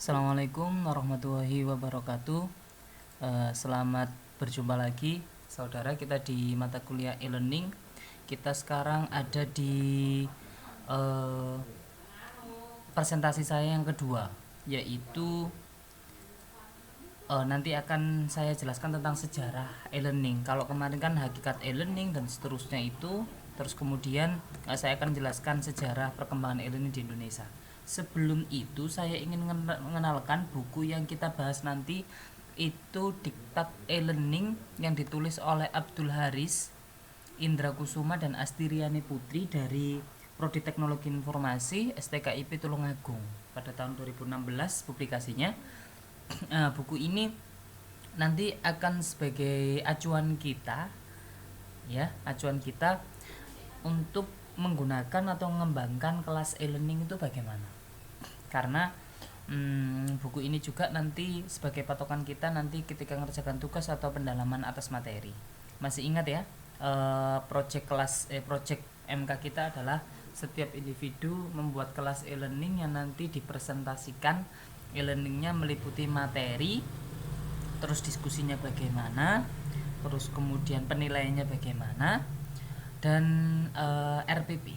Assalamualaikum warahmatullahi wabarakatuh. Selamat berjumpa lagi, saudara. Kita di mata kuliah e-learning. Kita sekarang ada di uh, presentasi saya yang kedua, yaitu nanti akan saya jelaskan tentang sejarah e-learning. Kalau kemarin kan hakikat e-learning dan seterusnya itu, terus kemudian saya akan jelaskan sejarah perkembangan e-learning di Indonesia. Sebelum itu saya ingin mengenalkan buku yang kita bahas nanti, itu Diktat e-learning yang ditulis oleh Abdul Haris, Indra Kusuma dan Astiriani Putri dari Prodi Teknologi Informasi STKIP Tulungagung pada tahun 2016 publikasinya. Buku ini nanti akan sebagai acuan kita, ya, acuan kita untuk menggunakan atau mengembangkan kelas e-learning itu bagaimana. Karena buku ini juga nanti sebagai patokan kita nanti ketika mengerjakan tugas atau pendalaman atas materi. Masih ingat ya, project MK kita adalah setiap individu membuat kelas e-learning yang nanti dipresentasikan. E-learningnya meliputi materi, terus diskusinya bagaimana, terus kemudian penilaiannya bagaimana, dan RPP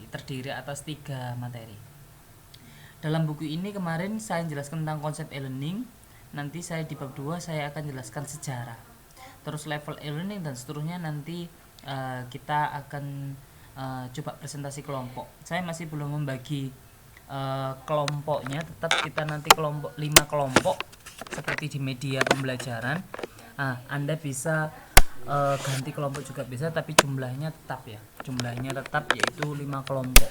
terdiri atas 3 materi. Dalam buku ini kemarin saya jelaskan tentang konsep e-learning. Nanti saya di bab 2 saya akan jelaskan sejarah, terus level e-learning dan seterusnya. Nanti kita akan coba presentasi kelompok. Saya masih belum membagi kelompoknya, tetap kita nanti 5 kelompok seperti di media pembelajaran. Anda bisa ganti kelompok juga bisa, tapi jumlahnya tetap yaitu 5 kelompok.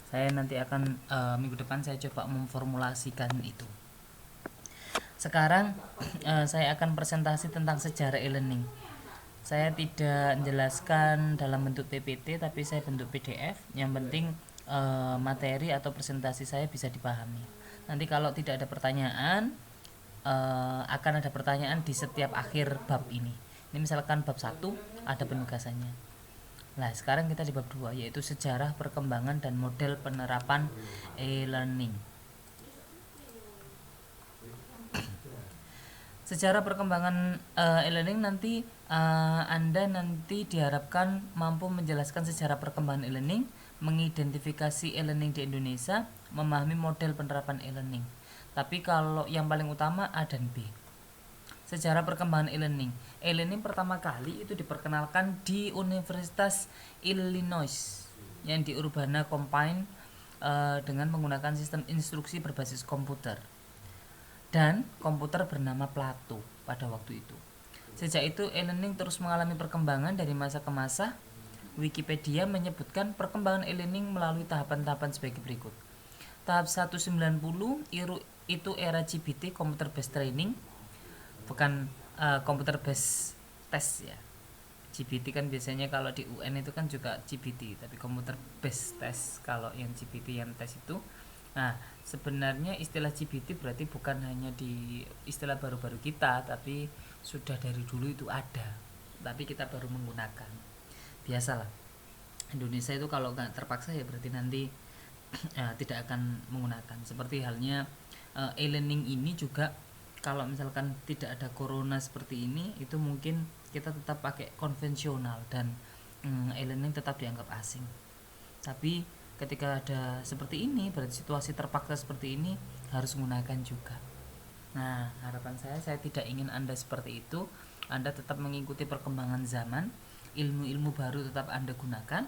Saya nanti akan minggu depan saya coba memformulasikan itu. Sekarang saya akan presentasi tentang sejarah e-learning. Saya tidak menjelaskan dalam bentuk PPT, tapi saya bentuk PDF. Yang penting materi atau presentasi saya bisa dipahami. Nanti kalau tidak ada pertanyaan, akan ada pertanyaan di setiap akhir bab ini. Ini misalkan bab 1 ada penugasannya. Nah, sekarang kita di bab 2, yaitu sejarah perkembangan dan model penerapan e-learning. Sejarah perkembangan e-learning nanti Anda nanti diharapkan mampu menjelaskan sejarah perkembangan e-learning, mengidentifikasi e-learning di Indonesia, memahami model penerapan e-learning. Tapi kalau yang paling utama A dan B. Sejarah perkembangan e-learning. E-learning pertama kali itu diperkenalkan di Universitas Illinois yang di Urbana-Champaign dengan menggunakan sistem instruksi berbasis komputer dan komputer bernama Plato pada waktu itu. Sejak itu e-learning terus mengalami perkembangan dari masa ke masa. Wikipedia menyebutkan perkembangan e-learning melalui tahapan-tahapan sebagai berikut. Tahap 190 itu era CBT, Computer Based Training, bukan Computer Based Test ya. CBT kan biasanya kalau di UN itu kan juga CBT, tapi Computer Based Test kalau yang CBT yang tes itu. Nah, sebenarnya istilah CBT berarti bukan hanya di istilah baru-baru kita, tapi sudah dari dulu itu ada, tapi kita baru menggunakan. Biasalah, Indonesia itu kalau nggak terpaksa ya berarti nanti tidak akan menggunakan. Seperti halnya e-learning ini juga, kalau misalkan tidak ada corona seperti ini, itu mungkin kita tetap pakai konvensional dan e-learning tetap dianggap asing. Tapi ketika ada seperti ini, berarti situasi terpaksa seperti ini, harus menggunakan juga. Nah, harapan saya tidak ingin Anda seperti itu. Anda tetap mengikuti perkembangan zaman, ilmu-ilmu baru tetap Anda gunakan,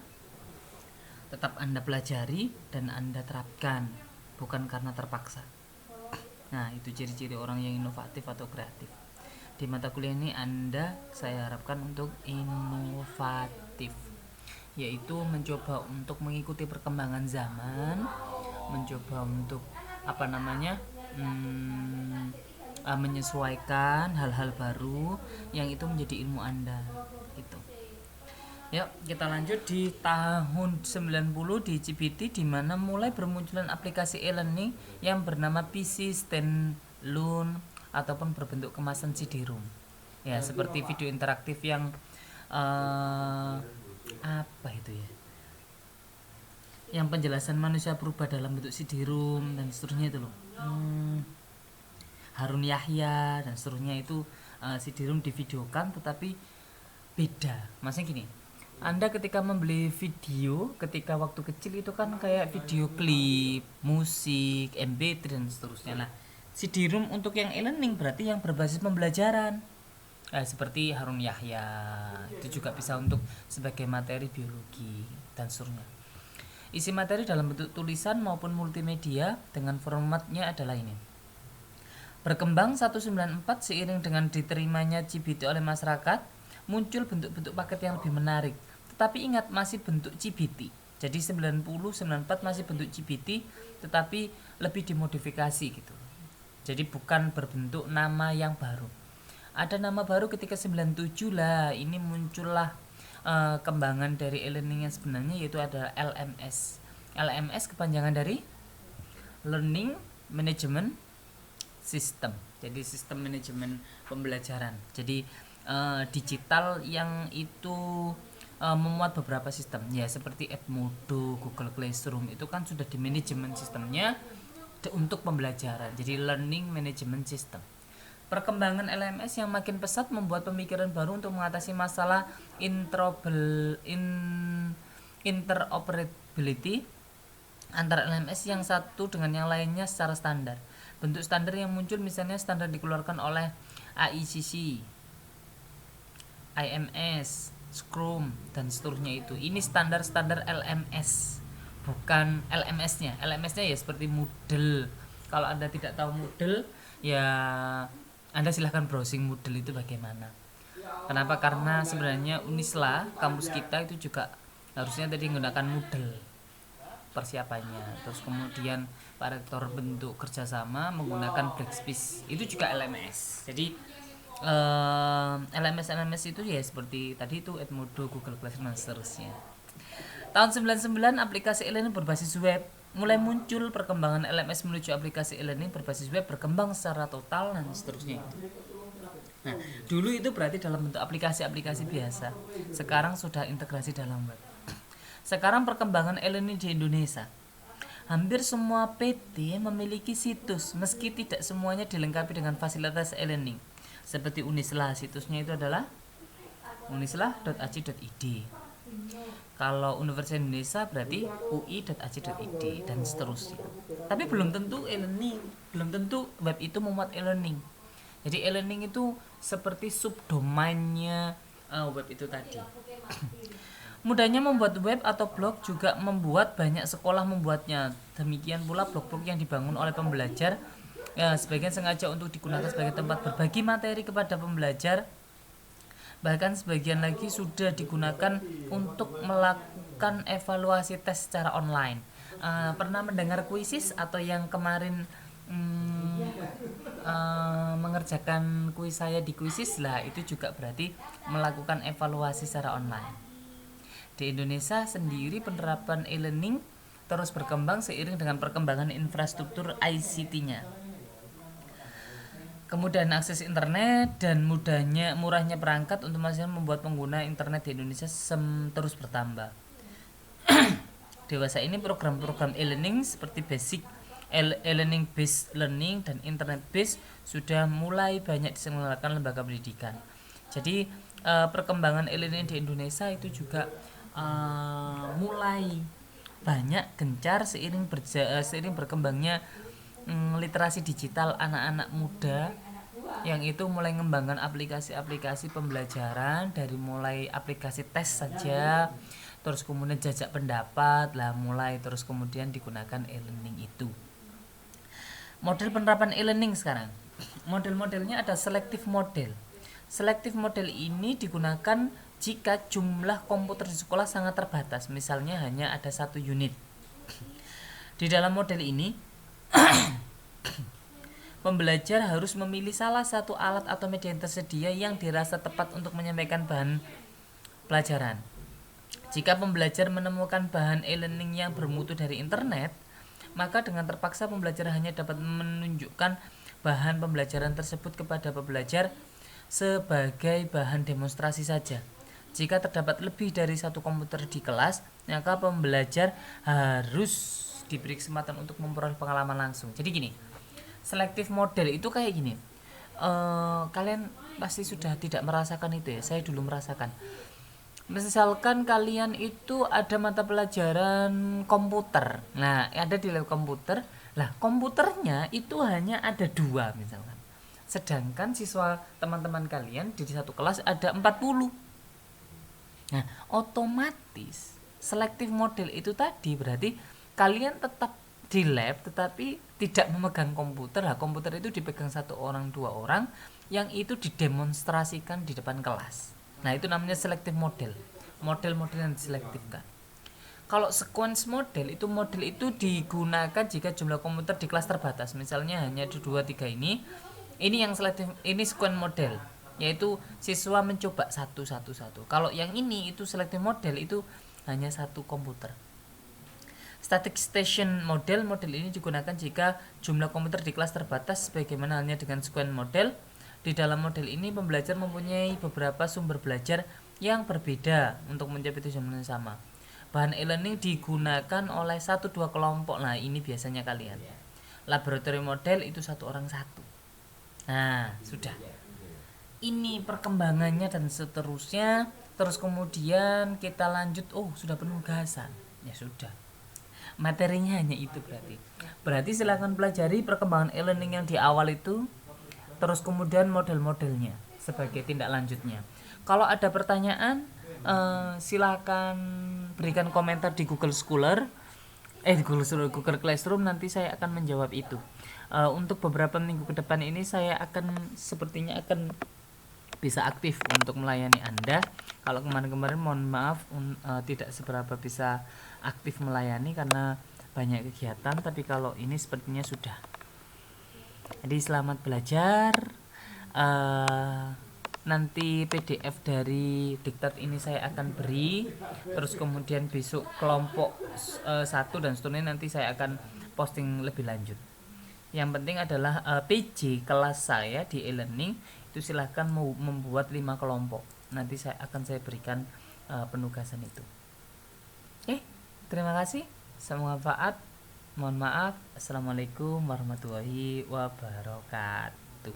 tetap Anda pelajari dan Anda terapkan, bukan karena terpaksa. Nah, itu ciri-ciri orang yang inovatif atau kreatif. Di mata kuliah ini saya harapkan untuk inovatif, yaitu mencoba untuk mengikuti perkembangan zaman, mencoba untuk menyesuaikan hal-hal baru yang itu menjadi ilmu Anda gitu. Yuk kita lanjut di tahun 90 di CBT, di mana mulai bermunculan aplikasi e-learning yang bernama PC Standalone ataupun berbentuk kemasan CD-ROM. Ya, seperti video interaktif yang apa itu ya? yang penjelasan manusia purba dalam bentuk CD-ROM dan seterusnya itu loh. Harun Yahya dan seterusnya itu CD-ROM divideokan tetapi beda. Maksudnya gini, Anda ketika membeli video ketika waktu kecil itu kan kayak video klip, musik, MP3 dan seterusnya. Nah, CD-ROM untuk yang e-learning berarti yang berbasis pembelajaran. Seperti Harun Yahya itu juga bisa untuk sebagai materi biologi dan seterusnya. Isi materi dalam bentuk tulisan maupun multimedia dengan formatnya adalah ini. Berkembang 194 seiring dengan diterimanya CBT oleh masyarakat, muncul bentuk-bentuk paket yang lebih menarik. Tetapi ingat masih bentuk CBT. Jadi 9094 masih bentuk CBT tetapi lebih dimodifikasi gitu. Jadi bukan berbentuk nama yang baru. Ada nama baru ketika 97 lah, ini muncullah kembangan dari e-learning yang sebenarnya, yaitu ada LMS. LMS kepanjangan dari Learning Management System. Jadi sistem manajemen pembelajaran. Jadi digital yang itu memuat beberapa sistem ya, seperti Edmodo, Google Classroom itu kan sudah di manajemen sistemnya untuk pembelajaran. Jadi Learning Management System. Perkembangan LMS yang makin pesat membuat pemikiran baru untuk mengatasi masalah interoperability antara LMS yang satu dengan yang lainnya secara standar. Bentuk standar yang muncul misalnya standar dikeluarkan oleh AICC, IMS, Scrum dan seterusnya itu. Ini standar-standar LMS, bukan LMS-nya. LMS-nya ya seperti Moodle. Kalau Anda tidak tahu Moodle, ya Anda silahkan browsing Moodle itu bagaimana. Kenapa? Karena sebenarnya Unisla, kampus kita itu juga harusnya tadi menggunakan Moodle persiapannya. Terus kemudian Pak Rektor bentuk kerjasama menggunakan Blackspace, itu juga LMS. Jadi LMS itu ya seperti tadi itu Edmodo, Google Classroom dan seterusnya. Tahun 99 aplikasi e-learning berbasis web mulai muncul. Perkembangan LMS menuju aplikasi e-learning berbasis web berkembang secara total dan seterusnya. Nah, dulu itu berarti dalam bentuk aplikasi-aplikasi biasa. Sekarang sudah integrasi dalam web. Sekarang perkembangan e-learning di Indonesia. Hampir semua PT memiliki situs, meski tidak semuanya dilengkapi dengan fasilitas e-learning. Seperti Unisla, situsnya itu adalah unisla.ac.id. Kalau Universitas Indonesia berarti ui.ac.id dan seterusnya. Tapi belum tentu e-learning, belum tentu web itu memuat e-learning. Jadi e-learning itu seperti subdomainnya web itu tadi. Mudahnya membuat web atau blog juga membuat banyak sekolah membuatnya. Demikian pula blog-blog yang dibangun oleh pembelajar, sebagian sengaja untuk digunakan sebagai tempat berbagi materi kepada pembelajar. Bahkan sebagian lagi sudah digunakan untuk melakukan evaluasi tes secara online. Pernah mendengar kuisis atau yang kemarin mengerjakan kuis saya di kuisis lah, itu juga berarti melakukan evaluasi secara online. Di Indonesia sendiri penerapan e-learning terus berkembang seiring dengan perkembangan infrastruktur ICT-nya. Kemudian akses internet dan murahnya perangkat untuk masyarakat membuat pengguna internet di Indonesia terus bertambah. Dewasa ini program-program e-learning seperti basic e-learning based learning dan internet based sudah mulai banyak diselenggarakan lembaga pendidikan. Jadi perkembangan e-learning di Indonesia itu juga mulai banyak gencar seiring berkembangnya literasi digital anak-anak muda, yang itu mulai mengembangkan aplikasi-aplikasi pembelajaran dari mulai aplikasi tes saja, terus kemudian jajak pendapat lah mulai, terus kemudian digunakan e-learning itu. Model penerapan e-learning sekarang, model-modelnya ada selective model. Selective model ini digunakan jika jumlah komputer di sekolah sangat terbatas, misalnya hanya ada 1 unit. Di dalam model ini pembelajar harus memilih salah satu alat atau media yang tersedia yang dirasa tepat untuk menyampaikan bahan pelajaran. Jika pembelajar menemukan bahan e-learning yang bermutu dari internet, maka dengan terpaksa pembelajar hanya dapat menunjukkan bahan pembelajaran tersebut kepada pembelajar sebagai bahan demonstrasi saja. Jika terdapat lebih dari satu komputer di kelas, maka pembelajar harus diberi kesempatan untuk memperoleh pengalaman langsung. Jadi gini, selektif model itu kayak gini. Kalian pasti sudah tidak merasakan itu ya. Saya dulu merasakan. Misalkan kalian itu ada mata pelajaran komputer. Nah, ada di lab komputer. Lah, komputernya itu hanya ada 2 misalkan. Sedangkan siswa teman-teman kalian di satu kelas ada 40. Nah, otomatis selektif model itu tadi berarti kalian tetap di lab tetapi tidak memegang komputer. Nah, komputer itu dipegang 1 orang 2 orang yang itu didemonstrasikan di depan kelas. Nah, itu namanya selektif model. Model-model yang diselektifkan. Kalau sequence model itu digunakan jika jumlah komputer di kelas terbatas. Misalnya hanya 2 3 ini yang selektif, ini sequence model, yaitu siswa mencoba satu. Kalau yang ini itu selective model itu hanya 1 komputer. Static station model ini digunakan jika jumlah komputer di kelas terbatas, sebagaimana halnya dengan sequence model. Di dalam model ini pembelajar mempunyai beberapa sumber belajar yang berbeda untuk mencapai tujuan yang sama. Bahan e-learning digunakan oleh 1-2 kelompok. Nah, ini biasanya kalian. Laboratorium model itu 1 orang 1. Nah, sudah. Ini perkembangannya dan seterusnya. Terus kemudian kita lanjut, sudah penugasan. Ya sudah. Materinya hanya itu berarti. Berarti silakan pelajari perkembangan e-learning yang di awal itu. Terus kemudian model-modelnya sebagai tindak lanjutnya. Kalau ada pertanyaan, silakan berikan komentar di Google Scholar. Di Google Classroom, nanti saya akan menjawab itu. Untuk beberapa minggu ke depan ini saya sepertinya akan bisa aktif untuk melayani Anda. Kalau kemarin-kemarin mohon maaf tidak seberapa bisa aktif melayani karena banyak kegiatan, tapi kalau ini sepertinya sudah. Jadi selamat belajar. Nanti PDF dari diktat ini saya akan beri. Terus kemudian besok kelompok 1 dan seterusnya nanti saya akan posting lebih lanjut. Yang penting adalah PJ kelas saya di e-learning itu silahkan membuat 5 kelompok. Nanti saya berikan penugasan itu. Terima kasih. Semoga manfaat. Mohon maaf. Assalamualaikum warahmatullahi wabarakatuh.